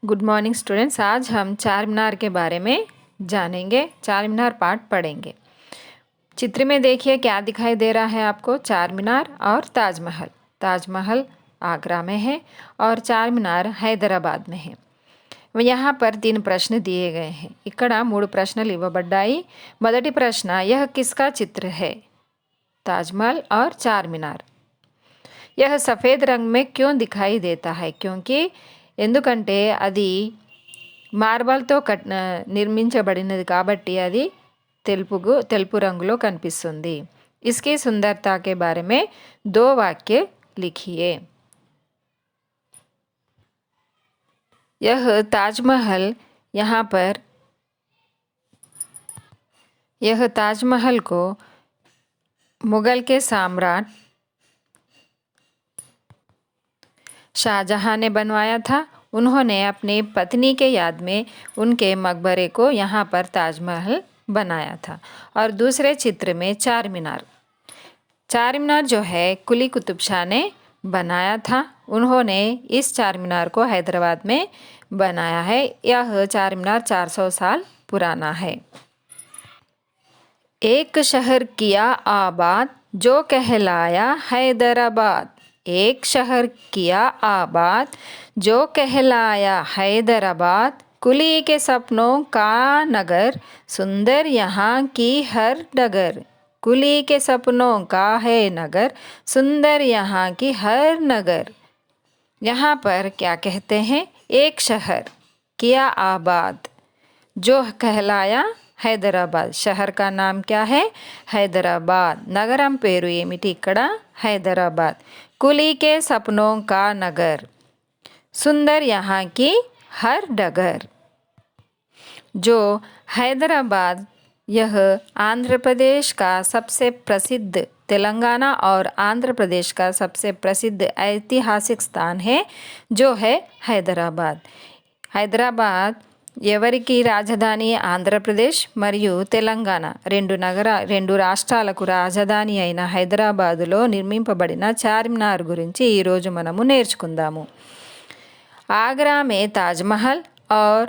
Good morning students. आज हम चार मीनार के बारे में जानेंगे। चार मीनार पाठ पढ़ेंगे। चित्र में देखिए क्या दिखाई दे रहा है आपको। चार मीनार और ताजमहल। ताजमहल आगरा में है और चार मीनार हैदराबाद में है। यहाँ पर 3 प्रश्न दिए गए हैं। ఇక్కడ 3 ప్రశ్నలు ఇవ్వబడ్డాయి। మొదటి ప్రశ్న, यह किसका चित्र है? ताजमहल और चार मीनार। यह सफ़ेद रंग में क्यों दिखाई देता है? क्योंकि ఎందుకంటే అది మార్బల్తో నిర్మించబడినది కాబట్టి అది తెలుపు రంగులో కనిపిస్తుంది। इसकी सुंदरता के बारे में 2 वाक्य लिखिए। यह ताजमहल यह ताजमहल को मुगल के सम्राट शाहजहां ने बनवाया था। उन्होंने अपनी पत्नी के याद में उनके मकबरे को यहाँ पर ताजमहल बनाया था। और दूसरे चित्र में चार मीनार। चार मीनार जो है कुली कुतुब शाह ने बनाया था। उन्होंने इस चार मीनार को हैदराबाद में बनाया है। यह चार मीनार 400 साल पुराना है। एक शहर किया आबाद जो कहलाया हैदराबाद। एक शहर किया आबाद जो कहलाया हैदराबाद। कुली के सपनों का नगर सुंदर यहाँ की हर डगर। कुली के सपनों का है नगर सुंदर यहाँ की हर नगर। यहाँ पर क्या कहते हैं? एक शहर किया आबाद जो कहलाया हैदराबाद। शहर का नाम क्या है? हैदराबाद। नगरम पेरू ఏమిటి ఇక్కడ? हैदराबाद। कुली के सपनों का नगर सुंदर यहाँ की हर डगर। जो हैदराबाद यह आंध्र प्रदेश का सबसे प्रसिद्ध, तेलंगाना और आंध्र प्रदेश का सबसे प्रसिद्ध ऐतिहासिक स्थान है जो है हैदराबाद। हैदराबाद ఎవరికి రాజధాని? ఆంధ్రప్రదేశ్ మరియు తెలంగాణ రెండు రాష్ట్రాలకు రాజధాని అయిన హైదరాబాదులో నిర్మింపబడిన చార్మినార్ గురించి ఈరోజు మనము నేర్చుకుందాము। आगरा में ताजमहल और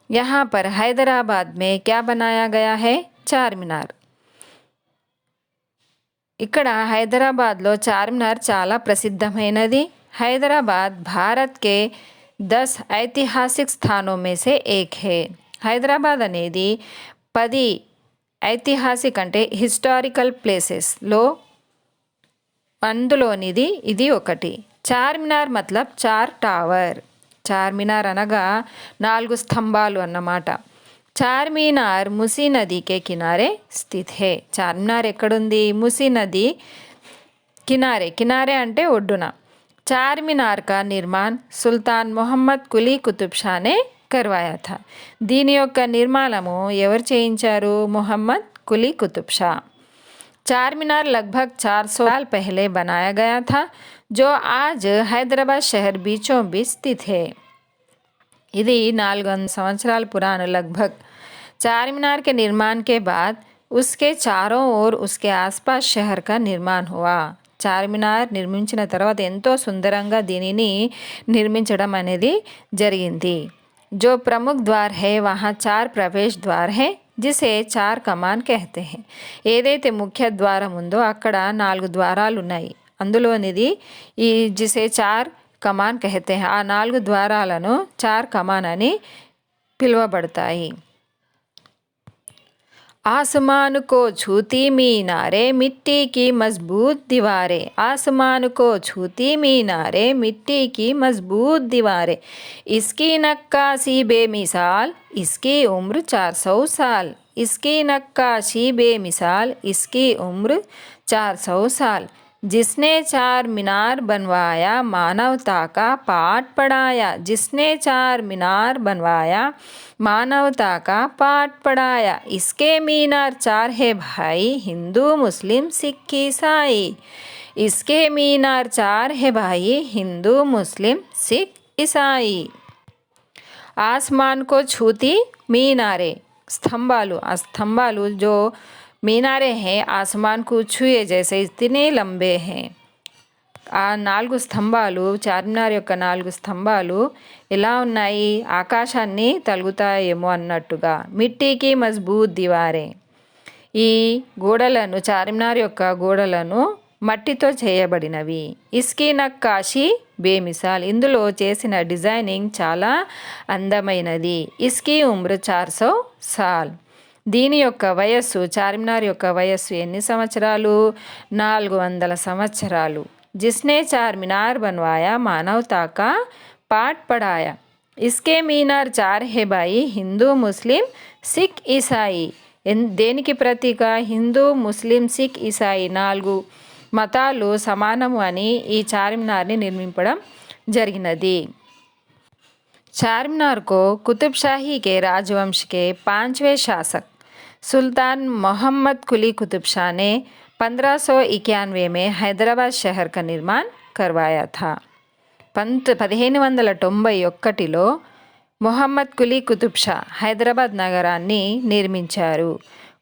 यहाँ पर हैदराबाद में क्या बनाया गया है? चार मीनार। ఇక్కడ హైదరాబాద్లో చార్మినార్ చాలా ప్రసిద్ధమైనది। हैदराबाद भारत के 10 ऐतिहासिक स्थानों में से एक है। हैदराबाद అనేది 10 ఐతిహాసిక్ అంటే హిస్టారికల్ ప్లేసెస్లో అందులోనిది ఇది ఒకటి। చార్మినార్ మతలబ్ 4 टावर। చార్మినార్ అనగా 4 స్తంభాలు అన్నమాట। చార్మినార్ మూసీ నది के किनारे स्थित है। చార్మినార్ ఎక్కడుంది? మూసీ నది కినారే అంటే ఒడ్డున। चार मीनार का निर्माण सुल्तान मोहम्मद कुली कुतुब शाह ने करवाया था। దీని యొక్క నిర్మాణము ఎవరు చేయించారు? मोहम्मद कुली कुतुब शाह। चार मीनार लगभग 400 साल पहले बनाया गया था जो आज हैदराबाद शहर बीचों बीच स्थित है। ఇది 400 సంవత్సరాల పురాణ लगभग। चार मीनार के निर्माण के बाद उसके चारों ओर उसके आसपास शहर का निर्माण हुआ। చార్మినార్ నిర్మించిన తర్వాత ఎంతో సుందరంగా దీనిని నిర్మించడం అనేది జరిగింది। जो प्रमुख द्वार है वहाँ 4 प्रवेश द्वार है जिसे 4 कमान कहते हैं। ఏదైతే ముఖ్య ద్వారం ఉందో అక్కడ 4 ద్వారాలు ఉన్నాయి। అందులోనిది ఈ जिसे 4 कमान कहते हैं। ఆ 4 ద్వారాలను 4 కమాన్ అని పిలువబడతాయి। आसमान को छूती मीनारे मिट्टी की मजबूत दीवारें। आसमान को छूती मीनारे मिट्टी की मजबूत दीवारें। इसकी नक्काशी बेमिसाल इसकी उम्र 400 साल। इसकी नक्काशी बेमिसाल इसकी उम्र 400 साल। जिसने चार मीनार बनवाया मानवता का पाठ पढ़ाया। जिसने चार मीनार बनवाया मानवता का पाठ पढ़ाया। इसके मीनार 4 है भाई हिंदू मुस्लिम सिख ईसाई। इसके मीनार 4 है भाई हिंदू मुस्लिम सिख ईसाई। आसमान को छूती मीनारे स्तंभालु। आ स्तंभालु जो मीनारे हैं आसमान को छुए जैसे इतने लंबे हैं। ఆ 4 స్తంభాలు, చార్మినార్ యొక్క 4 స్తంభాలు ఎలా ఉన్నాయి, ఆకాశాన్ని తలుగుతాయేమో అన్నట్టుగా. మిట్టీకి మజ్బూత్ దివారే. ఈ గోడలను, చార్మినార్ యొక్క గోడలను మట్టితో చేయబడినవి. ఇస్కీ నక్కాషి బేమిసాల్. ఇందులో చేసిన డిజైనింగ్ చాలా అందమైనది. ఇస్కీ ఉమ్ర్ 400 సాల్. దీని యొక్క వయస్సు, చార్మినార్ యొక్క వయస్సు ఎన్ని సంవత్సరాలు? 400 సంవత్సరాలు. జిస్నే చార్మినార్ బన్వాయా మానవతా కా పాఠ్ పఢాయా. ఇస్కే మీనార్ 4 హే భాయి, హిందూ, ముస్లిం, సిక్, ఈసాయి. దేనికి ప్రతీక? హిందూ, ముస్లిం, సిక్, ఈసాయి 4 మతాలు సమానము అని ఈ చార్మినార్ని నిర్మింపడం జరిగినది. चारमीनार को कुतुब शाही के राजवंश के 5वें शासक सुल्तान मोहम्मद कुली कुतुब शाह ने 1591 में हैदराबाद शहर का निर्माण करवाया था. 1591లో మొహమ్మద్ కులీ కుతుబ్ షా హైదరాబాద్ నగరాన్ని నిర్మించారు.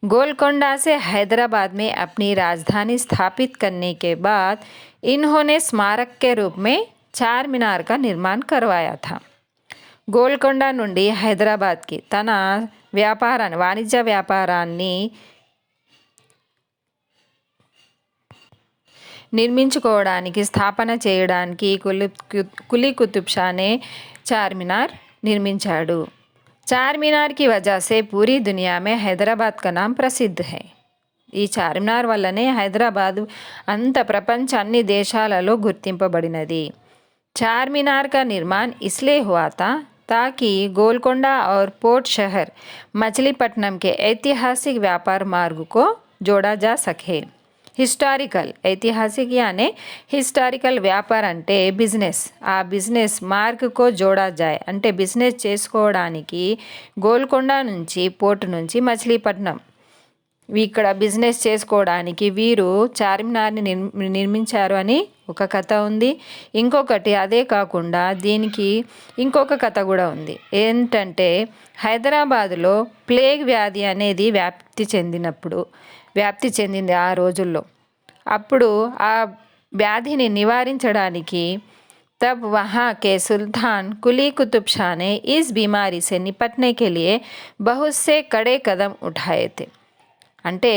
गोलकोंडा से हैदराबाद में अपनी राजधानी स्थापित करने के बाद इन्होंने स्मारक के रूप में चार मीनार का निर्माण करवाया था. గోల్కొండ నుండి హైదరాబాద్కి తన వాణిజ్య వ్యాపారాన్ని నిర్మించుకోవడానికి, స్థాపన చేయడానికి కులీ కుతుబ్ షానే చార్మినార్ నిర్మించాడు. చార్మినార్ కి వజా సే పూరీ దునియా మే హైదరాబాద్ కా నామ్ ప్రసిద్ధ్ హై. ఈ చార్మినార్ వల్లనే హైదరాబాద్ అంత ప్రపంచ అన్ని దేశాలలో గుర్తింపబడినది. చార్మినార్ కా నిర్మాణ్ ఇస్లియే హువా తా ताकि गोलकोंडा और पोर्ट शहर मछलीपट्टनम के ऐतिहासिक व्यापार मार्ग को जोड़ा जा सके. హిస్టారికల్, ఐతిహాసిక యానే హిస్టారికల్ వ్యాపార అంటే బిజినెస్. ఆ బిజినెస్ మార్గ్కో జోడా జాయ్ అంటే బిజినెస్ చేసుకోవడానికి గోల్కొండ నుంచి, పోర్టు నుంచి మచిలీపట్నం ఇక్కడ బిజినెస్ చేసుకోవడానికి వీరు చార్మినార్ని నిర్మించారు అని ఒక కథ ఉంది. ఇంకొకటి, అదే కాకుండా దీనికి ఇంకొక కథ కూడా ఉంది. ఏంటంటే హైదరాబాదులో ప్లేగ్ వ్యాధి అనేది వ్యాప్తి చెందింది ఆ రోజుల్లో. అప్పుడు ఆ వ్యాధిని నివారించడానికి तब वहाँ के सुल्तान कुली कुतुब शाह ने इस बीमारी से निपटने के लिए बहुत से कड़े कदम उठाए थे. అంటే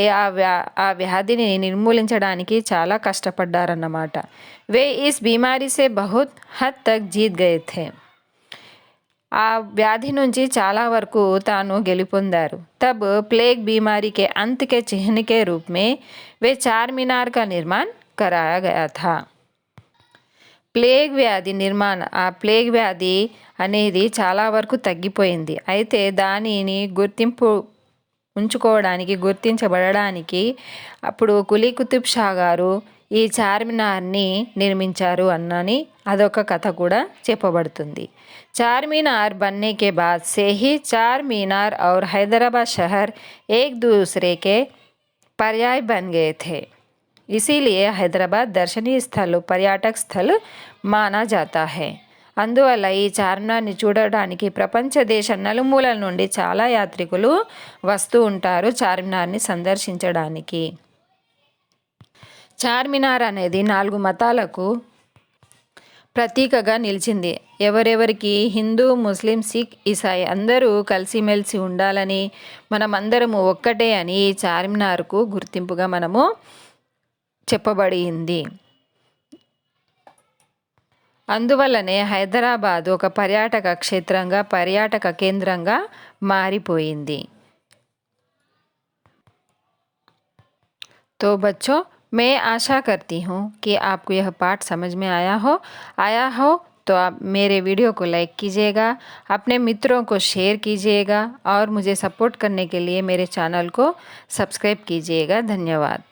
ఆ వ్యాధిని నిర్మూలించడానికి చాలా కష్టపడ్డారన్నమాట. వే ఇస్ బీమారీ సే బహుత్ హద్ తక్ జీత్ గయే థే. ఆ వ్యాధి నుంచి చాలా వరకు తాను గెలుపొందారు. తబ్ ప్లేగ్ బీమారీ కే అంత్ కే చిహ్న కే రూప్ మే వే చార్మినార్ కా నిర్మాణ్ कराया गया था. ప్లేగ్ వ్యాధి ఆ ప్లేగ్ వ్యాధి అనేది చాలా వరకు తగ్గిపోయింది. అయితే దానిని గుర్తించబడడానికి అప్పుడు కులీ కుతుబ్ షా గారు ఈ చార్మినార్ని నిర్మించారు అన్నని అదొక కథ కూడా చెప్పబడుతుంది. చార్మినార్ बनने के बाद से ही चारमीनार और हैदराबाद शहर एक दूसरे के पर्याय बन गए थे. इसीलिए हैदराबाद दर्शनीय स्थल, पर्यटक स्थल माना जाता है. అందువల్ల ఈ చార్మినార్ని చూడడానికి ప్రపంచ దేశ నలుమూలల నుండి చాలా యాత్రికులు వస్తూ ఉంటారు చార్మినార్ని సందర్శించడానికి. చార్మినార్ అనేది 4 మతాలకు ప్రతీకగా నిలిచింది. ఎవరెవరికి? హిందూ, ముస్లిం, సిక్, ఈసాయి అందరూ కలిసిమెలిసి ఉండాలని, మనమందరము ఒక్కటే అని ఈ చార్మినార్కు గుర్తింపుగా మనము చెప్పబడింది. అందువల్లనే హైదరాబాద్ ఒక పర్యాటక క్షేత్రంగా, పర్యాటక కేంద్రంగా మారిపోయింది. तो बच्चों, मैं आशा करती हूँ कि आपको यह पाठ समझ में आया हो तो आप मेरे वीडियो को लाइक कीजिएगा, अपने मित्रों को शेयर कीजिएगा और मुझे सपोर्ट करने के लिए मेरे चैनल को सब्सक्राइब कीजिएगा. धन्यवाद.